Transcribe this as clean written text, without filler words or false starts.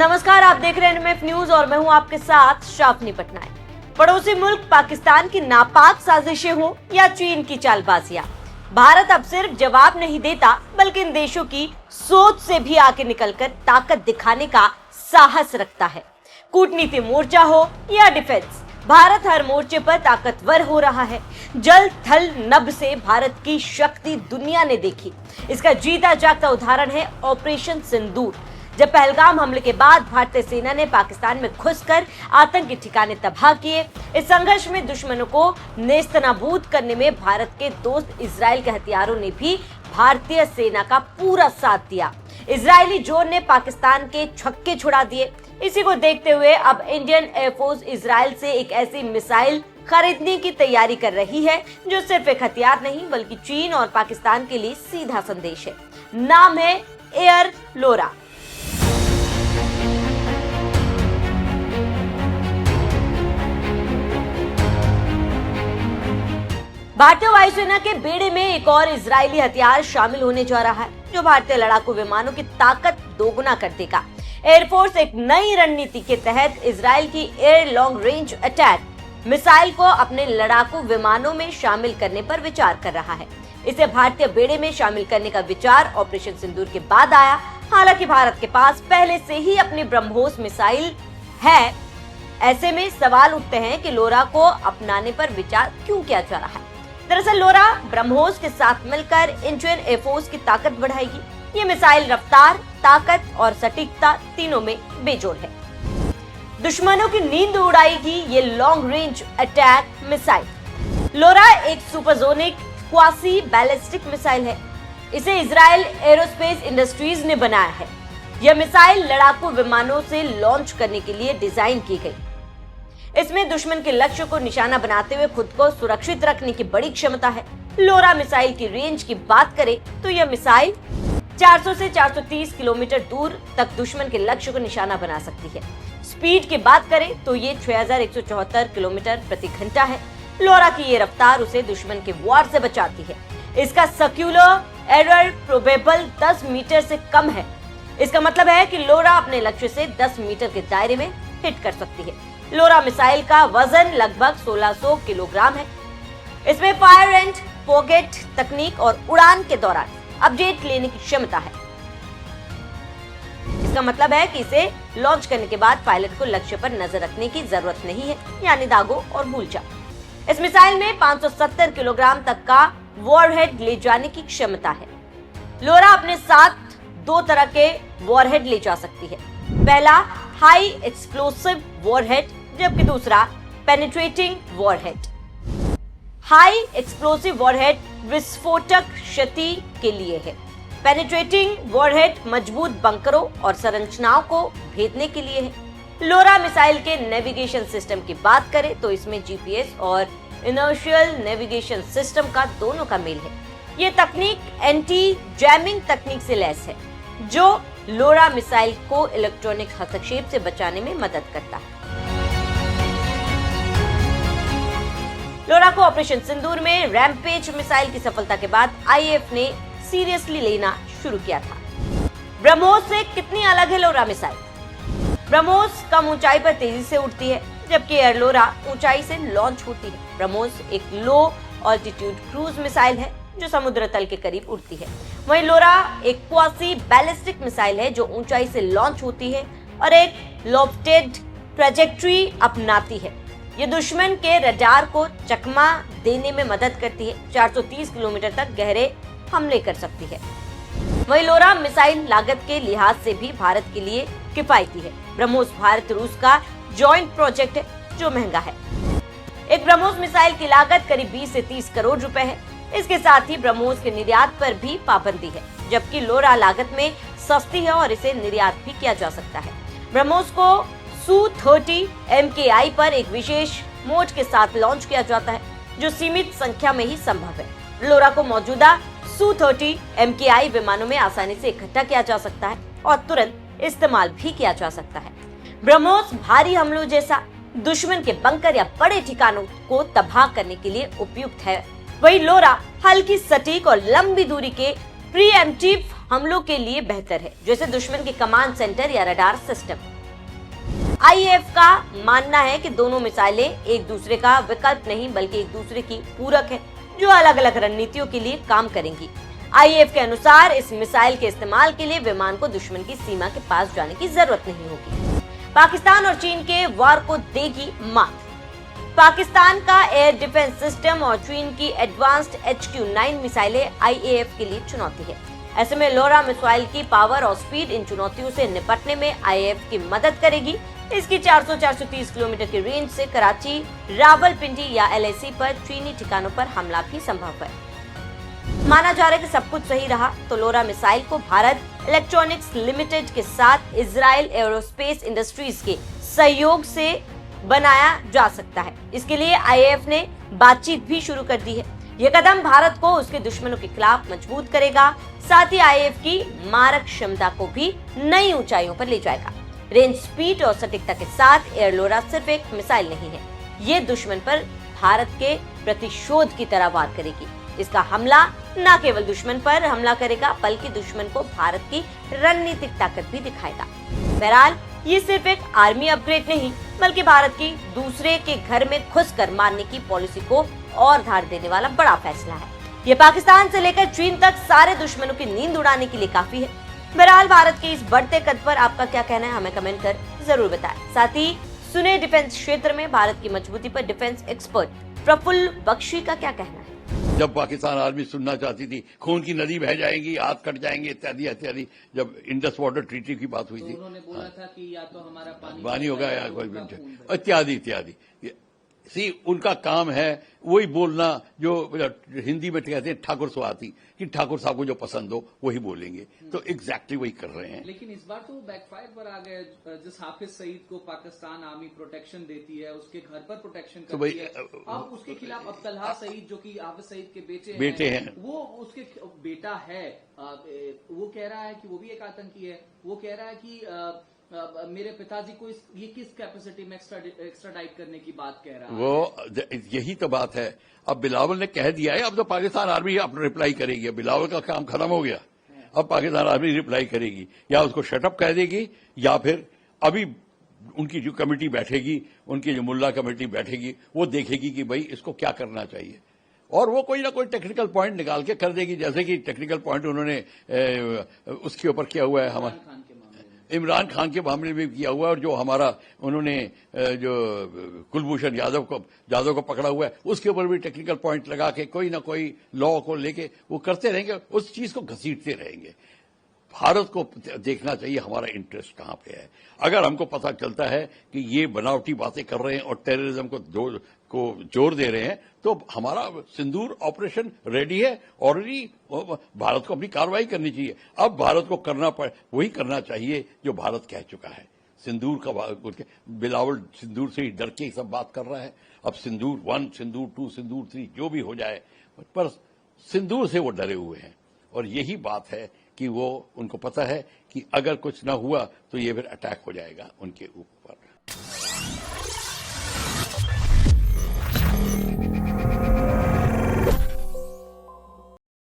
नमस्कार, आप देख रहे हैं एनएमएफ न्यूज और मैं हूं आपके साथ शाफनी पटनायक। पड़ोसी मुल्क पाकिस्तान की नापाक साजिशें हो या चीन की चालबाजियां, भारत अब सिर्फ जवाब नहीं देता बल्कि इन देशों की सोच से भी आगे निकलकर ताकत दिखाने का साहस रखता है। कूटनीति मोर्चा हो या डिफेंस, भारत हर मोर्चे पर ताकतवर हो रहा है। जल थल नभ से भारत की शक्ति दुनिया ने देखी। इसका जीता जागता उदाहरण है ऑपरेशन सिंदूर। जब पहलगाम हमले के बाद भारतीय सेना ने पाकिस्तान में घुसकर आतंकी ठिकाने तबाह किए, इस संघर्ष में दुश्मनों को नेस्तनाबूद करने में भारत के दोस्त इजराइल के हथियारों ने भी भारतीय सेना का पूरा साथ दिया। इजरायली ड्रोन ने पाकिस्तान के छक्के छुड़ा दिए। इसी को देखते हुए अब इंडियन एयरफोर्स इजराइल से एक ऐसी मिसाइल खरीदने की तैयारी कर रही है जो सिर्फ एक हथियार नहीं बल्कि चीन और पाकिस्तान के लिए सीधा संदेश है। नाम है एयर लोरा। भारतीय वायुसेना के बेड़े में एक और इजरायली हथियार शामिल होने जा रहा है जो भारतीय लड़ाकू विमानों की ताकत दोगुना कर देगा। एयरफोर्स एक नई रणनीति के तहत इजराइल की air long range attack missile को अपने लड़ाकू विमानों में शामिल करने पर विचार कर रहा है। इसे भारतीय बेड़े में शामिल करने का विचार ऑपरेशन सिंदूर के बाद आया। हालांकि भारत के पास पहले से ही अपनी ब्रह्मोस मिसाइल है। ऐसे में सवाल उठते हैं कि लोरा को अपनाने पर विचार क्यों किया जा रहा है। दरअसल लोरा ब्रह्मोस के साथ मिलकर इंडियन एयरफोर्स की ताकत बढ़ाएगी। ये मिसाइल रफ्तार, ताकत और सटीकता तीनों में बेजोड़ है। दुश्मनों की नींद उड़ाएगी ये लॉन्ग रेंज अटैक मिसाइल। लोरा एक सुपरसोनिक क्वासी बैलिस्टिक मिसाइल है। इसे इजराइल एरोस्पेस इंडस्ट्रीज ने बनाया है। यह मिसाइल लड़ाकू विमानों से लॉन्च करने के लिए डिजाइन की गई। इसमें दुश्मन के लक्ष्य को निशाना बनाते हुए खुद को सुरक्षित रखने की बड़ी क्षमता है। लोरा मिसाइल की रेंज की बात करें तो यह मिसाइल 400 से 430 किलोमीटर दूर तक दुश्मन के लक्ष्य को निशाना बना सकती है। स्पीड की बात करें तो ये 6174 किलोमीटर प्रति घंटा है। लोरा की ये रफ्तार उसे दुश्मन के वार से बचाती है। इसका सर्कुलर एरर प्रोबेबल 10 मीटर से कम है। इसका मतलब है कि लोरा अपने लक्ष्य से 10 मीटर के दायरे में हिट कर सकती है। लोरा मिसाइल का वजन लगभग 1600 किलोग्राम है। इसमें फायर एंड पॉकेट तकनीक और उड़ान के दौरान अपडेट लेने की क्षमता है। इसका मतलब है कि इसे लॉन्च करने के बाद पायलट को लक्ष्य पर नजर रखने की जरूरत नहीं है, यानी दागो और भूल जाओ। इस मिसाइल में 570 किलोग्राम तक का वॉरहेड ले जाने की क्षमता है। लोरा अपने साथ दो तरह के वॉरहेड ले जा सकती है। पहला हाई एक्सप्लोसिव वॉरहेड, जबकि दूसरा penetrating warhead. High explosive warhead विस्फोटक क्षति के लिए है। पेनिट्रेटिंग वॉरहेड मजबूत बंकरों और संरचनाओं को भेदने के लिए है। लोरा मिसाइल के नेविगेशन सिस्टम की बात करें तो इसमें जीपीएस और इनर्शियल नेविगेशन सिस्टम का दोनों का मेल है। ये तकनीक एंटी जैमिंग तकनीक से लैस है जो लोरा मिसाइल को इलेक्ट्रॉनिक हस्तक्षेप से बचाने में मदद करता है। लोरा को ऑपरेशन सिंदूर में रैम्पेज मिसाइल की सफलता के बाद आईएएफ ने सीरियसली लेना शुरू किया था। ब्रह्मोस से कितनी अलग है लोरा मिसाइल? ब्रह्मोस कम ऊंचाई पर तेजी से उड़ती है, जबकि एयर लोरा ऊंचाई से लॉन्च होती है। ब्रह्मोस एक लो ऑल्टीट्यूड क्रूज मिसाइल है जो समुद्र तल के करीब उड़ती है। वहीं लोरा एक क्वासी बैलिस्टिक मिसाइल है जो ऊंचाई से लॉन्च होती है और एक लॉफ्टेड ट्रैजेक्टरी अपनाती है। ये दुश्मन के रडार को चकमा देने में मदद करती है। 430 किलोमीटर तक गहरे हमले कर सकती है। वहीं लोरा मिसाइल लागत के लिहाज से भी भारत के लिए किफायती है। ब्रह्मोस भारत रूस का जॉइंट प्रोजेक्ट है जो महंगा है। एक ब्रह्मोस मिसाइल की लागत करीब 20 से 30 करोड़ रुपए है। इसके साथ ही ब्रह्मोस के निर्यात पर भी पाबंदी है, जबकि लोरा लागत में सस्ती है और इसे निर्यात भी किया जा सकता है। ब्रह्मोस को Su-30 MKI पर एक विशेष मोड के साथ लॉन्च किया जाता है जो सीमित संख्या में ही संभव है। लोरा को मौजूदा Su-30 MKI विमानों में आसानी से इकट्ठा किया जा सकता है और तुरंत इस्तेमाल भी किया जा सकता है। ब्रह्मोस भारी हमलों जैसा दुश्मन के बंकर या बड़े ठिकानों को तबाह करने के लिए उपयुक्त है। वहीं लोरा हल्की, सटीक और लंबी दूरी के प्रीएम्प्टिव हमलों के लिए बेहतर है, जैसे दुश्मन के कमांड सेंटर या रडार सिस्टम। आईएएफ का मानना है कि दोनों मिसाइलें एक दूसरे का विकल्प नहीं बल्कि एक दूसरे की पूरक है, जो अलग अलग रणनीतियों के लिए काम करेंगी। आईएएफ के अनुसार इस मिसाइल के इस्तेमाल के लिए विमान को दुश्मन की सीमा के पास जाने की जरूरत नहीं होगी। पाकिस्तान और चीन के वार को देगी मात। पाकिस्तान का एयर डिफेंस सिस्टम और चीन की एडवांस्ड HQ-9 मिसाइलें आईएएफ के लिए चुनौती है। ऐसे में लोरा मिसाइल की पावर और स्पीड इन चुनौतियों से निपटने में आईएएफ की मदद करेगी। इसकी 400-430 किलोमीटर की रेंज से कराची, रावलपिंडी या LAC पर चीनी ठिकानों पर हमला भी संभव है। माना जा रहा है कि सब कुछ सही रहा तो लोरा मिसाइल को भारत इलेक्ट्रॉनिक्स लिमिटेड के साथ इजराइल एरोस्पेस इंडस्ट्रीज के सहयोग से बनाया जा सकता है। इसके लिए आईएएफ ने बातचीत भी शुरू कर दी है। यह कदम भारत को उसके दुश्मनों के खिलाफ मजबूत करेगा, साथ ही आईएएफ की मारक क्षमता को भी नई ऊंचाइयों पर ले जाएगा। रेंज, स्पीड और सटीकता के साथ एयर लोरा सिर्फ एक मिसाइल नहीं है, ये दुश्मन पर भारत के प्रतिशोध की तरह वार करेगी। इसका हमला न केवल दुश्मन पर हमला करेगा बल्कि दुश्मन को भारत की रणनीतिक ताकत भी दिखाएगा। बहरहाल ये सिर्फ एक आर्मी अपग्रेड नहीं बल्कि भारत की दूसरे के घर में घुसकर मारने की पॉलिसी को और धार देने वाला बड़ा फैसला है। ये पाकिस्तान से लेकर चीन तक सारे दुश्मनों की नींद उड़ाने के लिए काफी है। बहरहाल भारत के इस बढ़ते कद पर आपका क्या कहना है, हमें कमेंट कर जरूर बताएं। साथ ही सुने डिफेंस क्षेत्र में भारत की मजबूती पर डिफेंस एक्सपर्ट प्रफुल्ल बख्शी का क्या कहना है। जब पाकिस्तान आर्मी सुनना चाहती थी खून की नदी बह जाएगी, हाथ कट जाएंगे इत्यादि इत्यादि, जब इंडस वाटर ट्रीटी की बात हुई थी, उन्होंने बोला था कि या तो हमारा पानी होगा या कोई इत्यादि इत्यादि। उनका काम है वही बोलना जो हिंदी में कहते हैं ठाकुर स्वाति, कि ठाकुर साहब को जो पसंद हो वही बोलेंगे। तो एग्जैक्टली वही कर रहे हैं। लेकिन इस बार तो बैकफायर पर आ गए। जिस हाफिज सईद को पाकिस्तान आर्मी प्रोटेक्शन देती है, उसके घर पर प्रोटेक्शन करती है, अब उसके खिलाफ अब तलहा सईद जो कि हाफिज सईद के बेटे हैं, वो उसके बेटा है, वो कह रहा है कि वो भी एक आतंकी है। वो कह रहा है कि मेरे पिताजी को ये किस कैपेसिटी में एक्स्ट्राडाइट करने की बात कह रहा है। वो यही तो बात है। अब बिलावल ने कह दिया है, अब तो पाकिस्तान आर्मी अपना रिप्लाई करेगी। बिलावल का काम खत्म हो गया, अब पाकिस्तान आर्मी रिप्लाई करेगी, या उसको शटअप कह देगी या फिर अभी उनकी जो कमेटी बैठेगी, उनकी जो मुल्ला कमेटी बैठेगी, वो देखेगी कि भाई इसको क्या करना चाहिए और वो कोई ना कोई टेक्निकल पॉइंट निकाल के कर देगी। जैसे कि टेक्निकल पॉइंट उन्होंने उसके ऊपर किया हुआ है, हमारे इमरान खान के मामले में किया हुआ है, और जो हमारा उन्होंने जो कुलभूषण यादव को पकड़ा हुआ है उसके ऊपर भी टेक्निकल पॉइंट लगा के कोई ना कोई लॉ को लेके वो करते रहेंगे, उस चीज को घसीटते रहेंगे। भारत को देखना चाहिए हमारा इंटरेस्ट कहां पे है। अगर हमको पता चलता है कि ये बनावटी बातें कर रहे हैं और टेररिज्म को जोर दे रहे हैं, तो हमारा सिंदूर ऑपरेशन रेडी है ऑलरेडी। भारत को अपनी कार्रवाई करनी चाहिए। अब भारत को वही करना चाहिए जो भारत कह चुका है। सिंदूर का बिलावल सिंदूर से ही डर के सब बात कर रहा है। अब सिंदूर 1, सिंदूर 2, सिंदूर 3 जो भी हो जाए, पर सिंदूर से वो डरे हुए हैं। और यही बात है कि वो उनको पता है कि अगर कुछ ना हुआ तो ये फिर अटैक हो जाएगा उनके ऊपर।